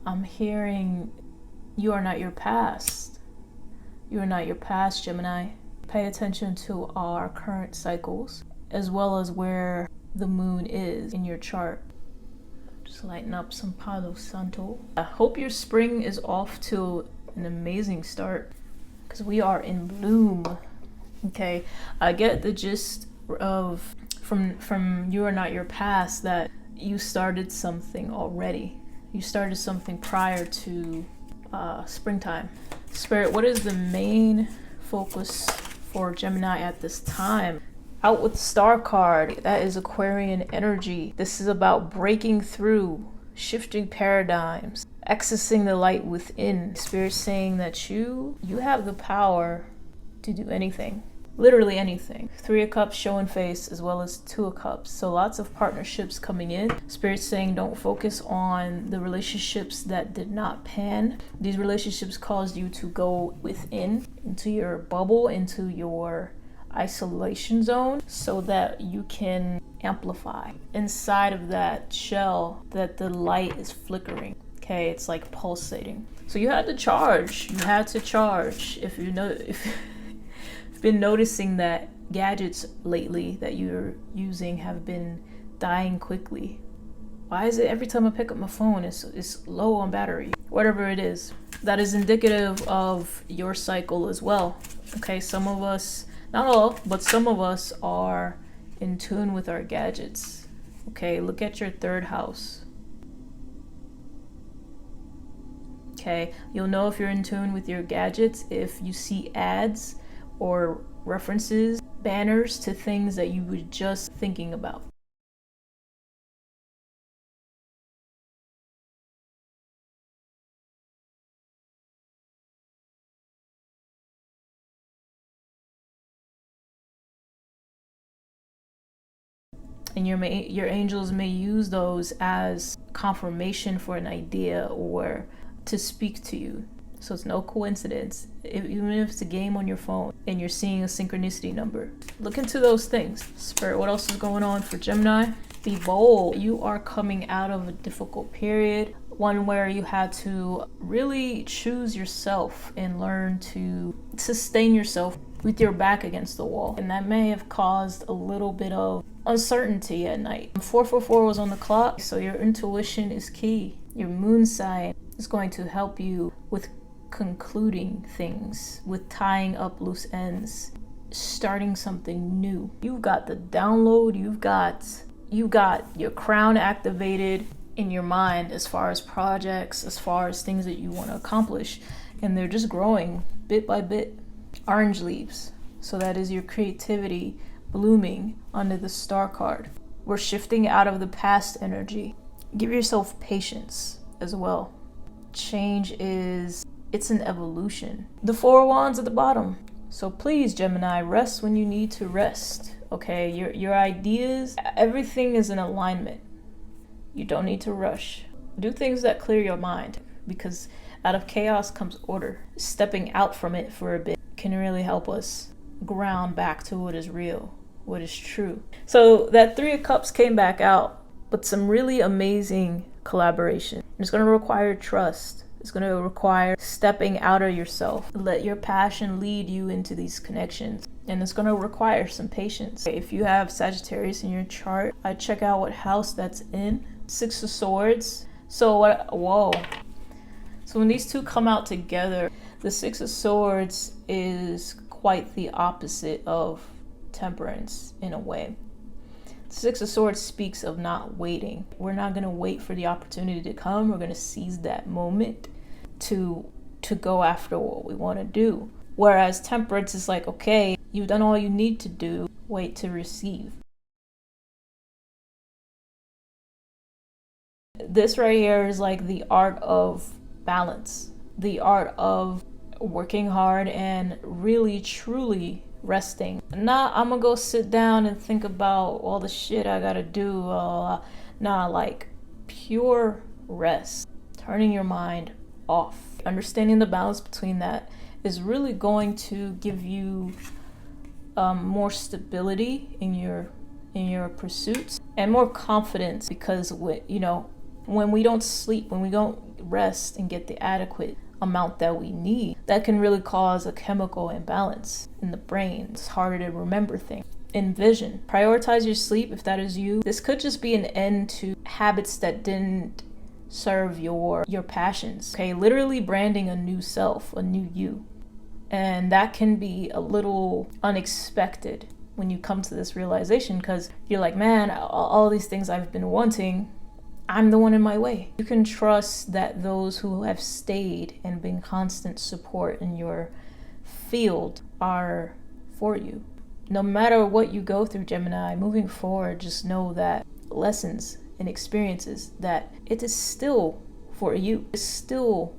I'm hearing you are not your past. You are not your past, Gemini. Pay attention to our current cycles, as well as where the moon is in your chart. Just lighten up some Palo Santo. I hope your spring is off to an amazing start, because we are in bloom. Okay, I get the gist of from you are not your past that you started something already. You started something prior to springtime. Spirit, what is the main focus for Gemini at this time? Out with the Star card, that is Aquarian energy. This is about breaking through, shifting paradigms, accessing the light within. Spirit saying that you have the power to do anything. Literally anything. 3 of Cups showing face, as well as 2 of Cups. So lots of partnerships coming in. Spirit saying don't focus on the relationships that did not pan. These relationships caused you to go within, into your bubble, into your isolation zone, so that you can amplify. Inside of that shell, that the light is flickering. Okay, it's like pulsating. So you had to charge. You had to charge. If you know, if been noticing that gadgets lately that you're using have been dying quickly. Why is it every time I pick up my phone it's low on battery? Whatever it is, that is indicative of your cycle as well. Okay, some of us, not all, but some of us are in tune with our gadgets. Okay, look at your 3rd house. Okay, you'll know if you're in tune with your gadgets if you see ads or references, banners to things that you were just thinking about. And your angels may use those as confirmation for an idea or to speak to you. So it's no coincidence. Even if it's a game on your phone and you're seeing a synchronicity number, look into those things. Spirit, what else is going on for Gemini? Be bold. You are coming out of a difficult period, one where you had to really choose yourself and learn to sustain yourself with your back against the wall. And that may have caused a little bit of uncertainty at night. 444 was on the clock, so your intuition is key. Your moon sign is going to help you with concluding things, with tying up loose ends, starting something new. You've got the download, you've got your crown activated in your mind as far as projects, as far as things that you want to accomplish, and they're just growing bit by bit. Orange leaves, so that is your creativity blooming under the Star card. We're shifting out of the past energy. Give yourself patience as well. Change it's an evolution. The 4 of Wands at the bottom. So please, Gemini, rest when you need to rest. Okay, your ideas, everything is in alignment. You don't need to rush. Do things that clear your mind, because out of chaos comes order. Stepping out from it for a bit can really help us ground back to what is real, what is true. So that 3 of Cups came back out, but some really amazing collaboration. It's going to require trust. It's going to require stepping out of yourself. Let your passion lead you into these connections. And it's going to require some patience. If you have Sagittarius in your chart, I check out what house that's in. 6 of Swords. So whoa. So when these two come out together, the 6 of Swords is quite the opposite of Temperance in a way. 6 of Swords speaks of not waiting. We're not going to wait for the opportunity to come. We're going to seize that moment to go after what we want to do. Whereas Temperance is like, okay, you've done all you need to do. Wait to receive. This right here is like the art of balance. The art of working hard and really, truly resting. Not I'm gonna go sit down and think about all the shit I gotta do. Like pure rest, turning your mind off. Understanding the balance between that is really going to give you more stability in your pursuits and more confidence, because when we don't sleep, when we rest and get the adequate amount that we need, that can really cause a chemical imbalance in the brain. It's harder to remember things. Envision. Prioritize your sleep if that is you. This could just be an end to habits that didn't serve your passions. Okay, literally branding a new self, a new you. And that can be a little unexpected when you come to this realization, because you're like, man, all these things I've been wanting, I'm the one in my way. You can trust that those who have stayed and been constant support in your field are for you. No matter what you go through, Gemini, moving forward, just know that lessons and experiences, that it is still for you. It's still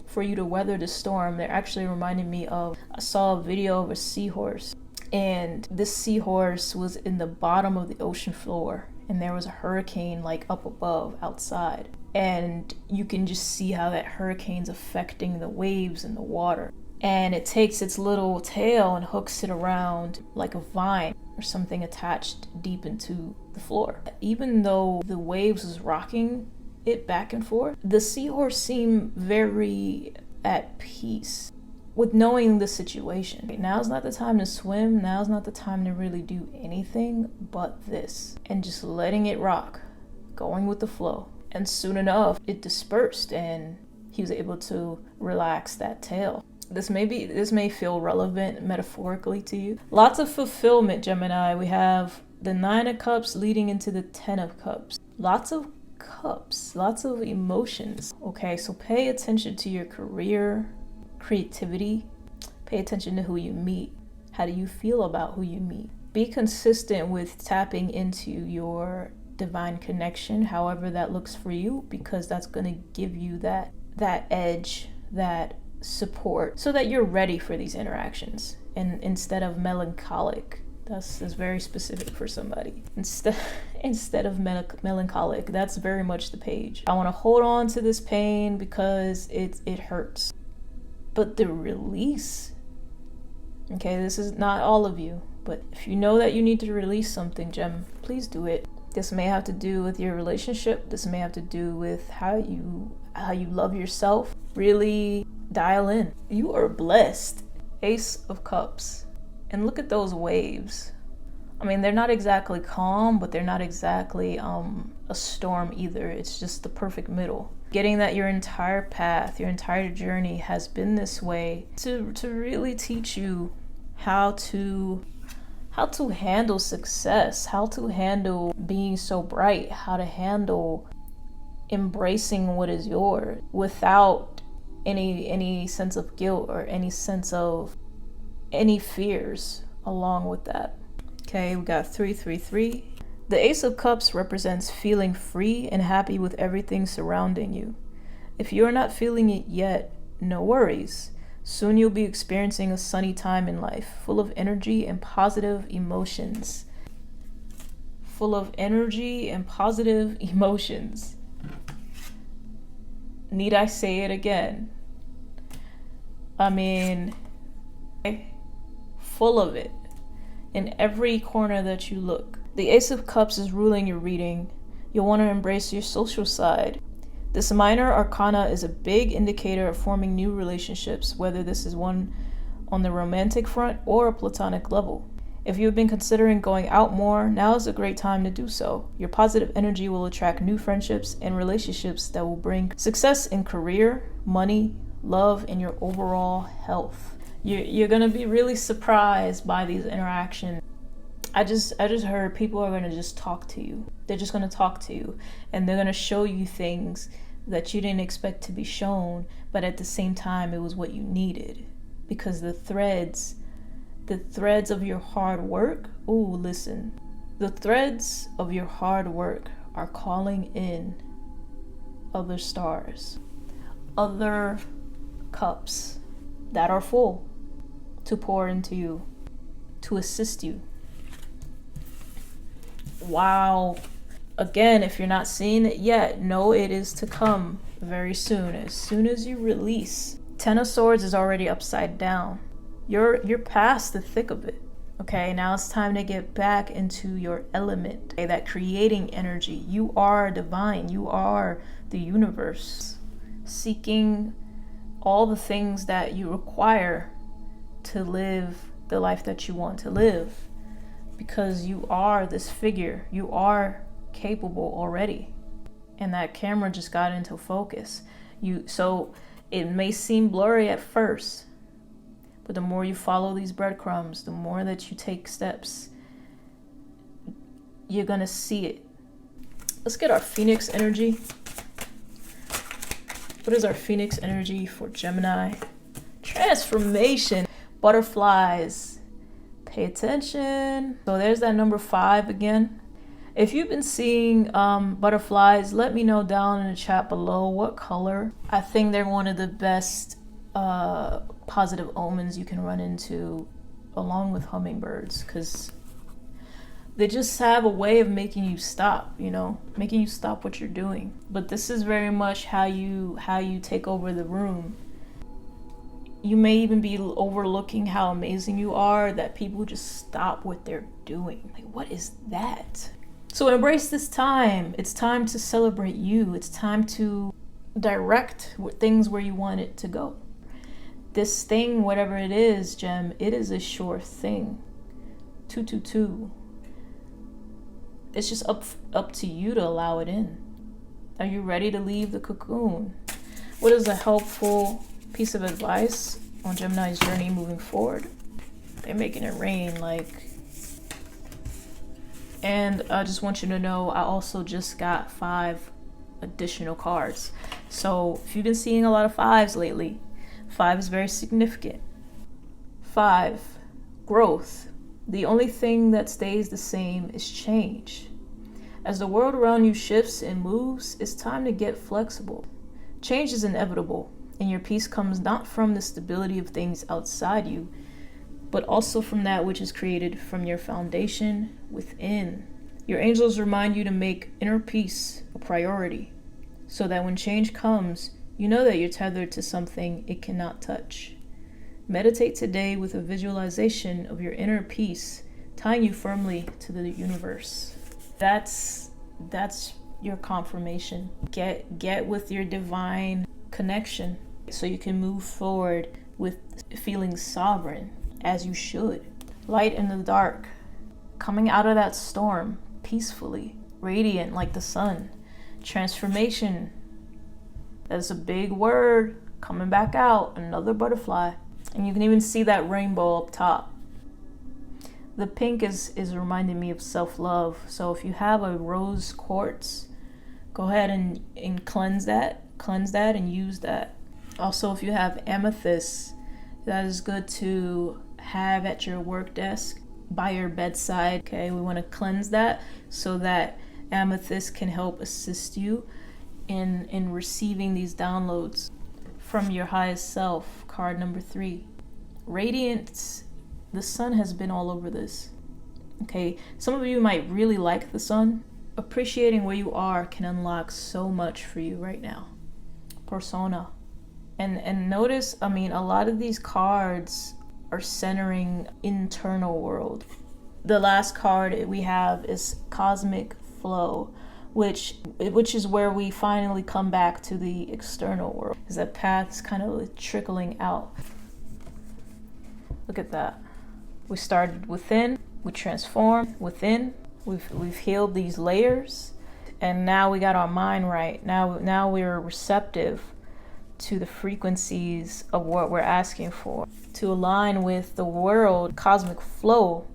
for you to weather the storm. They're actually reminding me of, I saw a video of a seahorse, and this seahorse was in the bottom of the ocean floor, and there was a hurricane like up above outside, and you can just see how that hurricane's affecting the waves and the water. And it takes its little tail and hooks it around like a vine or something attached deep into the floor. Even though the waves was rocking it back and forth, the seahorse seemed very at peace with knowing the situation. Now's not the time to swim. Now's not the time to really do anything but this. And just letting it rock, going with the flow. And soon enough, it dispersed and he was able to relax that tail. This may feel relevant metaphorically to you. Lots of fulfillment, Gemini. We have the 9 of Cups leading into the 10 of Cups. Lots of cups, lots of emotions. Okay, so pay attention to your career, creativity. Pay attention to who you meet. How do you feel about who you meet? Be consistent with tapping into your divine connection, however that looks for you, because that's going to give you that edge, that support, so that you're ready for these interactions. And instead of melancholic, that's very specific for somebody. Instead of melancholic, that's very much the page. I want to hold on to this pain because it hurts. But the release, okay, this is not all of you, but if you know that you need to release something, Gem, please do it. This may have to do with your relationship. This may have to do with how you love yourself. Really dial in. You are blessed. Ace of Cups. And look at those waves. I mean, they're not exactly calm, but they're not exactly a storm either. It's just the perfect middle. Getting that your entire path, your entire journey has been this way to really teach you how to handle success, how to handle being so bright, how to handle embracing what is yours without any sense of guilt or any sense of any fears along with that. Okay, we got 333. The Ace of Cups represents feeling free and happy with everything surrounding you. If you're not feeling it yet, no worries. Soon you'll be experiencing a sunny time in life, full of energy and positive emotions. Full of energy and positive emotions. Need I say it again? I mean, full of it. In every corner that you look. The Ace of Cups is ruling your reading. You'll want to embrace your social side. This minor arcana is a big indicator of forming new relationships, whether this is one on the romantic front or a platonic level. If you've been considering going out more, now is a great time to do so. Your positive energy will attract new friendships and relationships that will bring success in career, money, love, and your overall health. You're going to be really surprised by these interactions. I just heard people are going to just talk to you. They're just going to talk to you, and they're going to show you things that you didn't expect to be shown, but at the same time it was what you needed, because the threads of your hard work, the threads of your hard work are calling in other stars, other cups that are full to pour into you, to assist you. Wow. Again, if you're not seeing it yet, know it is to come very soon. As soon as you release. 10 of Swords is already upside down. You're past the thick of it. Okay, now it's time to get back into your element. That creating energy. You are divine. You are the universe. seeking all the things that you require to live the life that you want to live, because you are this figure. You are capable already. And that camera just got into focus. So it may seem blurry at first, but the more you follow these breadcrumbs, the more that you take steps, you're gonna see it. Let's get our Phoenix energy. What is our Phoenix energy for Gemini? Transformation. Butterflies. Pay attention. So there's that number 5 again. If you've been seeing butterflies, let me know down in the chat below what color. I think they're one of the best positive omens you can run into, along with hummingbirds, because they just have a way of making you stop, making you stop what you're doing. But this is very much how you take over the room. You may even be overlooking how amazing you are, that people just stop what they're doing. Like, what is that? So embrace this time. It's time to celebrate you. It's time to direct things where you want it to go. This thing, whatever it is, Gem, it is a sure thing. 222. It's just up to you to allow it in. Are you ready to leave the cocoon? What is a helpful piece of advice on Gemini's journey moving forward? They're making it rain, and I just want you to know, I also just got 5 additional cards. So if you've been seeing a lot of 5s lately, 5 is very significant. 5, growth. The only thing that stays the same is change. As the world around you shifts and moves, it's time to get flexible. Change is inevitable, and your peace comes not from the stability of things outside you, but also from that which is created from your foundation within. Your angels remind you to make inner peace a priority, so that when change comes, you know that you're tethered to something it cannot touch. Meditate today with a visualization of your inner peace, tying you firmly to the universe. That's your confirmation. Get with your divine connection so you can move forward with feeling sovereign, as you should. Light in the dark, coming out of that storm peacefully, radiant like the sun. Transformation. That's a big word. Coming back out, another butterfly. And you can even see that rainbow up top. The pink is reminding me of self-love. So if you have a rose quartz, go ahead and cleanse that and use that. Also, if you have amethyst, that is good to have at your work desk, by your bedside. Okay, we want to cleanse that so that amethyst can help assist you in receiving these downloads from your highest self. Card number 3, radiance. The sun has been all over this. Okay, some of you might really like the sun. Appreciating where you are can unlock so much for you right now. Persona. And notice, a lot of these cards are centering internal world. The last card we have is Cosmic Flow, which is where we finally come back to the external world, because that path is kind of trickling out. Look at that. We started within, we transformed within, we've healed these layers, and now we got our mind right. Now we're receptive to the frequencies of what we're asking for, to align with the world, cosmic flow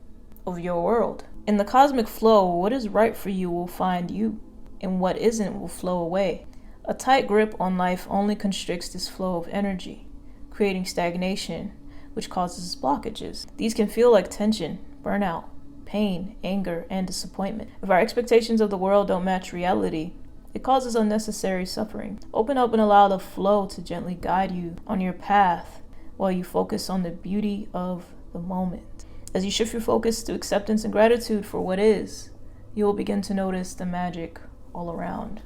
of your world. In the cosmic flow, what is right for you will find you, and what isn't will flow away. A tight grip on life only constricts this flow of energy, creating stagnation, which causes blockages. These can feel like tension, burnout, pain, anger, and disappointment. If our expectations of the world don't match reality, it causes unnecessary suffering. Open up and allow the flow to gently guide you on your path while you focus on the beauty of the moment. As you shift your focus to acceptance and gratitude for what is, you will begin to notice the magic all around.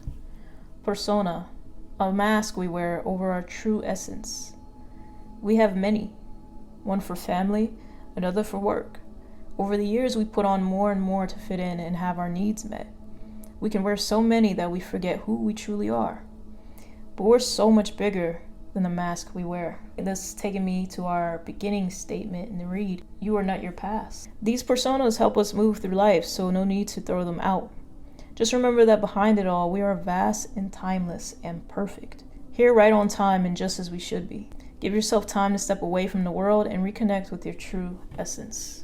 Persona, a mask we wear over our true essence. We have many, one for family, another for work. Over the years, we put on more and more to fit in and have our needs met. We can wear so many that we forget who we truly are. but we're so much bigger than the mask we wear. And this is taking me to our beginning statement in the read. You are not your past. These personas help us move through life, so no need to throw them out. Just remember that behind it all, we are vast and timeless and perfect. Here right on time and just as we should be. Give yourself time to step away from the world and reconnect with your true essence.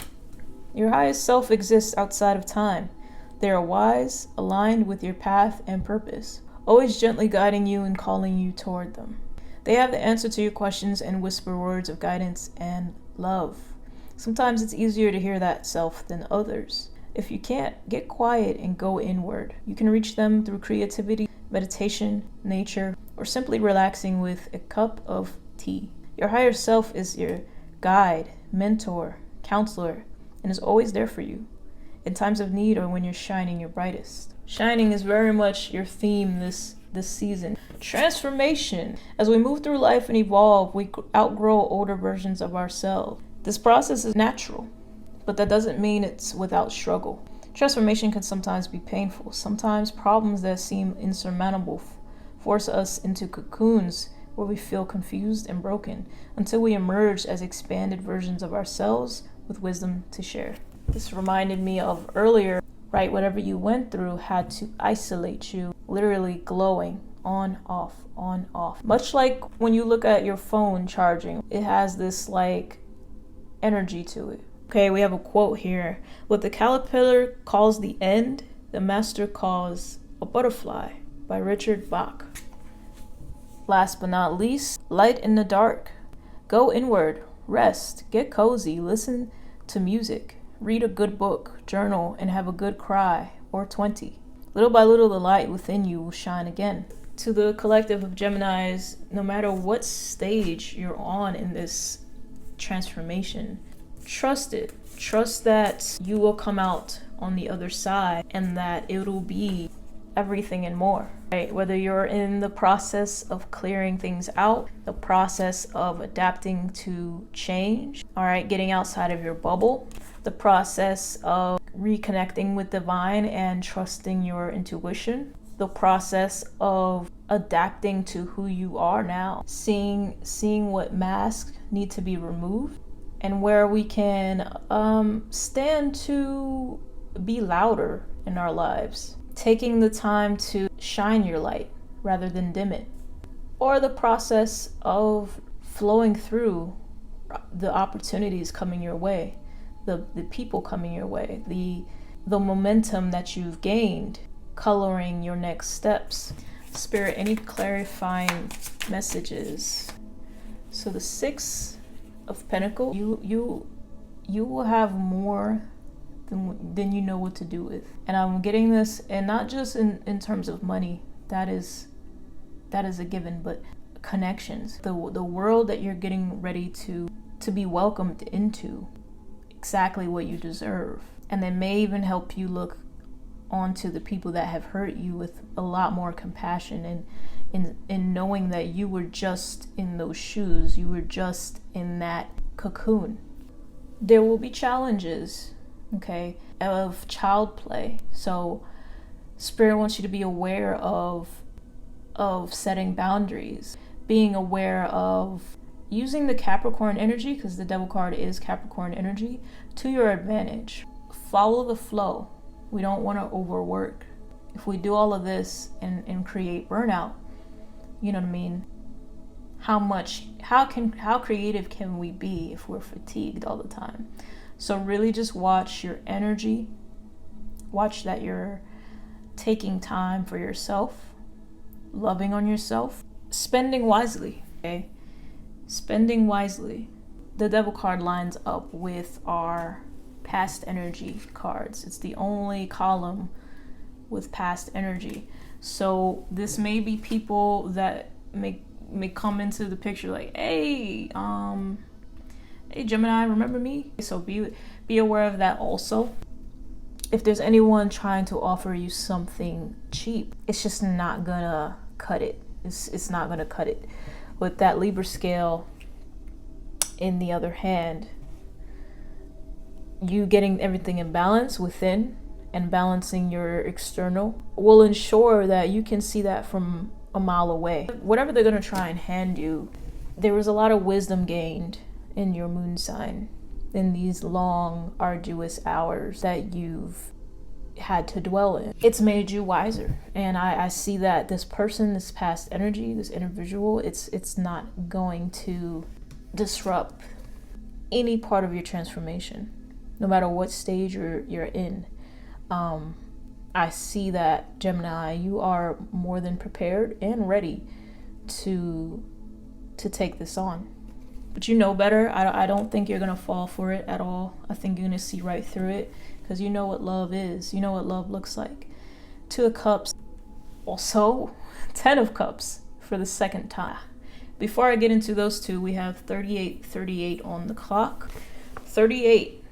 Your highest self exists outside of time. They are wise, aligned with your path and purpose, always gently guiding you and calling you toward them. They have the answer to your questions and whisper words of guidance and love. Sometimes it's easier to hear that self than others. If you can't, get quiet and go inward. You can reach them through creativity, meditation, nature, or simply relaxing with a cup of tea. Your higher self is your guide, mentor, counselor, and is always there for you in times of need or when you're shining your brightest. Shining is very much your theme this season. Transformation. As we move through life and evolve, we outgrow older versions of ourselves. This process is natural, but that doesn't mean it's without struggle. Transformation can sometimes be painful. Sometimes problems that seem insurmountable force us into cocoons where we feel confused and broken until we emerge as expanded versions of ourselves with wisdom to share. This reminded me of earlier, right? Whatever you went through had to isolate you, literally glowing on, off, on, off. Much like when you look at your phone charging, it has this like energy to it. Okay, we have a quote here. What the caterpillar calls the end, the master calls a butterfly, by Richard Bach. Last but not least, light in the dark. Go inward, rest, get cozy, listen to music, read a good book, journal, and have a good cry, or 20. Little by little, the light within you will shine again. To the collective of Geminis, no matter what stage you're on in this transformation, trust it. Trust that you will come out on the other side and that it'll be everything and more, right? Whether you're in the process of clearing things out, the process of adapting to change, all right, getting outside of your bubble, the process of reconnecting with divine and trusting your intuition, the process of adapting to who you are now, seeing what masks need to be removed, and where we can stand to be louder in our lives, taking the time to shine your light rather than dim it, or the process of flowing through the opportunities coming your way, the people coming your way, the momentum that you've gained, coloring your next steps. Spirit, any clarifying messages? So the Six of Pentacles, you will have more than you know what to do with. And I'm getting this, and not just in terms of money, that is a given, but connections, the world that you're getting ready to be welcomed into, exactly what you deserve. And they may even help you look onto the people that have hurt you with a lot more compassion, and in knowing that you were just in those shoes, you were just in that cocoon. There will be challenges, okay, of child play. So Spirit wants you to be aware of setting boundaries, being aware of using the Capricorn energy, because the Devil card is Capricorn energy, to your advantage. Follow the flow. We don't want to overwork. If we do all of this and create burnout, you know what I mean? How creative can we be if we're fatigued all the time? So really just watch your energy. Watch that you're taking time for yourself, loving on yourself, spending wisely, okay? Spending wisely. The Devil card lines up with our past energy cards. It's the only column with past energy. So this may be people that may come into the picture like, hey Gemini, remember me? So be aware of that also. If there's anyone trying to offer you something cheap, it's just not gonna cut it. It's not gonna cut it. With that Libra scale in the other hand, you getting everything in balance within and balancing your external will ensure that you can see that from a mile away. Whatever they're going to try and hand you, there was a lot of wisdom gained in your moon sign in these long, arduous hours that you've had to dwell in. It's made you wiser. And I see that this person, this past energy, this individual, it's not going to disrupt any part of your transformation, no matter what stage you're in. I see that, Gemini, you are more than prepared and ready to take this on. But you know better. I don't think you're going to fall for it at all. I think you're going to see right through it, because you know what love is. You know what love looks like. 2 of Cups, also 10 of Cups for the second time. Before I get into those two, we have 38 on the clock. 38,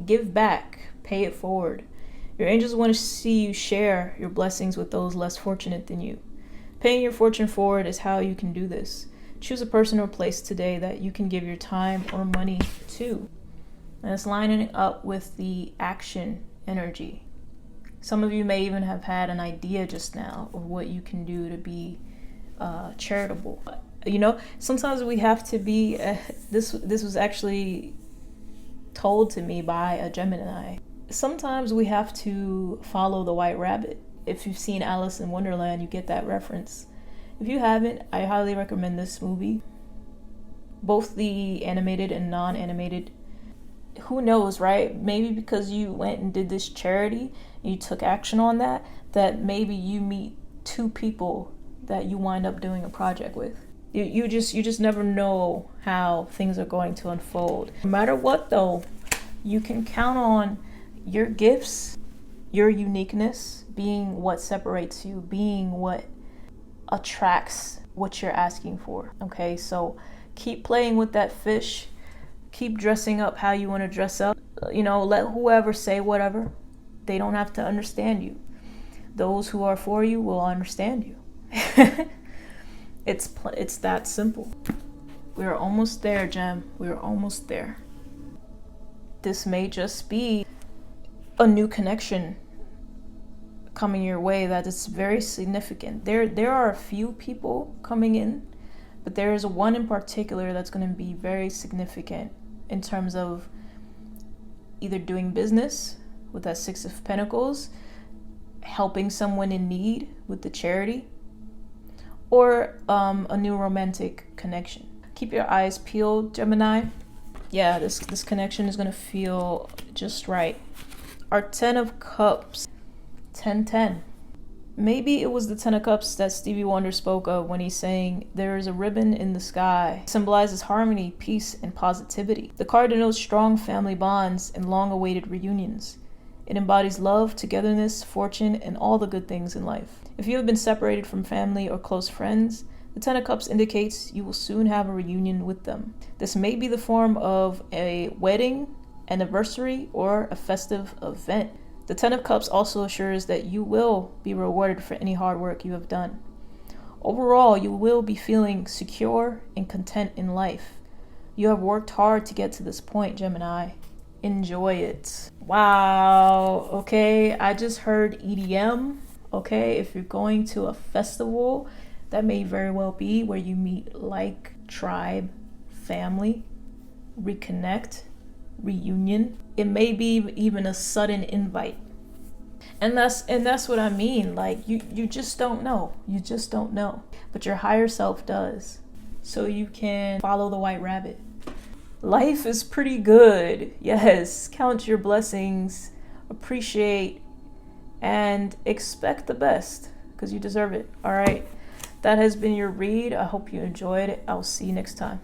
give back, pay it forward. Your angels want to see you share your blessings with those less fortunate than you. Paying your fortune forward is how you can do this. Choose a person or place today that you can give your time or money to. And it's lining up with the action energy. Some of you may even have had an idea just now of what you can do to be charitable. You know, sometimes we have to be, this was actually told to me by a Gemini. Sometimes we have to follow the white rabbit. If you've seen Alice in Wonderland, you get that reference. If you haven't, I highly recommend this movie. Both the animated and non-animated. Who knows, right? Maybe because you went and did this charity, you took action on that maybe you meet 2 people that you wind up doing a project with. You just never know how things are going to unfold. No matter what though, you can count on your gifts, your uniqueness being what separates you, being what attracts what you're asking for. Okay, so keep playing with that fish. Keep dressing up how you want to dress up. You know, let whoever say whatever. They don't have to understand you. Those who are for you will understand you. It's that simple. We're almost there, Gem. We're almost there. This may just be a new connection coming your way that is very significant. There are a few people coming in, but there is one in particular that's going to be very significant in terms of either doing business with that 6 of Pentacles, helping someone in need with the charity, or a new romantic connection. Keep your eyes peeled, Gemini. Yeah, this connection is going to feel just right. Our 10 of Cups, 10-10. Maybe it was the 10 of Cups that Stevie Wonder spoke of when he's saying, there is a ribbon in the sky. It symbolizes harmony, peace, and positivity. The card denotes strong family bonds and long-awaited reunions. It embodies love, togetherness, fortune, and all the good things in life. If you have been separated from family or close friends, the 10 of Cups indicates you will soon have a reunion with them. This may be the form of a wedding, anniversary, or a festive event. The 10 of Cups also assures that you will be rewarded for any hard work you have done. Overall, you will be feeling secure and content in life. You have worked hard to get to this point, Gemini. Enjoy it. Wow. Okay, I just heard EDM. Okay, if you're going to a festival, that may very well be where you meet like tribe, family, reconnect, reunion. It may be even a sudden invite. And that's what I mean. Like you just don't know. You just don't know. But your higher self does. So you can follow the white rabbit. Life is pretty good. Yes, count your blessings, appreciate, and expect the best, because you deserve it. All right, that has been your read. I hope you enjoyed it. I'll see you next time.